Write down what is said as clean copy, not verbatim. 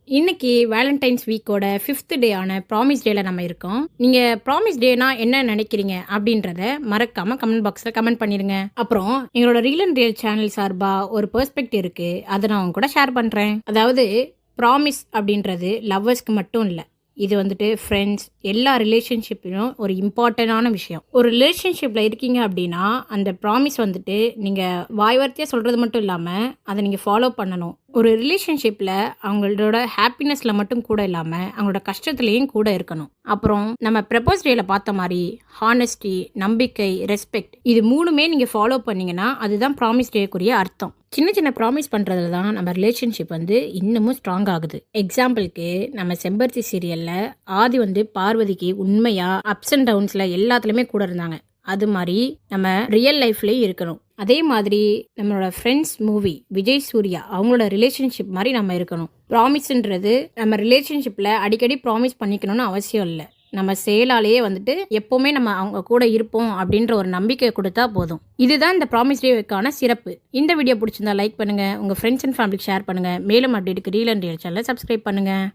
இன்னைக்கு Valentine's வீக்கோட 5th டே ஆன promise டேல நம்ம இருக்கோம். நீங்க ப்ராமிஸ் டேனா என்ன நினைக்கிறீங்க அப்படின்றத மறக்காம கமெண்ட் பாக்ஸ்ல கமெண்ட் பண்ணிருங்க. அப்புறம் எங்களோட ரீல் அண்ட் ரியல் சேனல் சார்பா ஒரு பெர்ஸ்பெக்டிவ் இருக்கு, அதை நான் உங்க கூட ஷேர் பண்றேன். அதாவது ப்ராமிஸ் அப்படின்றது லவ்வர்ஸ்க்கு மட்டும் இல்லை, இது வந்துட்டு ஃப்ரெண்ட்ஸ் எல்லா ரிலேஷன்ஷிப்லையும் ஒரு இம்பார்ட்டண்டான விஷயம். ஒரு ரிலேஷன்ஷிப்பில் இருக்கீங்க அப்படின்னா அந்த ப்ராமிஸ் வந்துட்டு நீங்கள் வாய்வார்த்தையாக சொல்கிறது மட்டும் இல்லாமல் அதை நீங்கள் ஃபாலோ பண்ணணும். ஒரு ரிலேஷன்ஷிப்பில் அவங்களோட ஹாப்பினஸில் மட்டும் கூட இல்லாமல் அவங்களோட கஷ்டத்துலேயும் கூட இருக்கணும். அப்புறம் நம்ம ப்ரப்போஸ் டேல பார்த்த மாதிரி ஹானஸ்டி, நம்பிக்கை, ரெஸ்பெக்ட், இது மூணுமே நீங்கள் ஃபாலோ பண்ணீங்கன்னா அதுதான் ப்ராமிஸ் டேக்குரிய அர்த்தம். சின்ன சின்ன ப்ராமிஸ் பண்ணுறதுல தான் நம்ம ரிலேஷன்ஷிப் இன்னமும் ஸ்ட்ராங் ஆகுது. எக்ஸாம்பிளுக்கு நம்ம செம்பருத்தி சீரியலில் ஆதி பார்வதிக்கு உண்மையாக அப்ஸ் அண்ட் டவுன்ஸில் எல்லாத்துலேயுமே கூட இருந்தாங்க. அது மாதிரி நம்ம ரியல் லைஃப்லேயும் இருக்கணும். அதே மாதிரி நம்மளோட ஃப்ரெண்ட்ஸ் மூவி விஜய் சூர்யா அவங்களோட ரிலேஷன்ஷிப் மாதிரி நம்ம இருக்கணும். ப்ராமிஸ்ன்றது நம்ம ரிலேஷன்ஷிப்பில் அடிக்கடி ப்ராமிஸ் பண்ணிக்கணும்னு அவசியம் இல்லை. நம்ம செயலாலேயே எப்போவுமே நம்ம அவங்க கூட இருப்போம் அப்படின்ற ஒரு நம்பிக்கை கொடுத்தா போதும். இதுதான் இந்த ப்ராமிஸ் டேவுக்கான சிறப்பு. இந்த வீடியோ பிடிச்சிருந்தா லைக் பண்ணுங்கள், உங்கள் ஃப்ரெண்ட்ஸ் அண்ட் ஃபேமிலிக்கு ஷேர் பண்ணுங்கள். மேலும் அப்டேட்டுக்கு ரீல் அண்ட் ரியல் சேனலை சப்ஸ்கிரைப் பண்ணுங்கள்.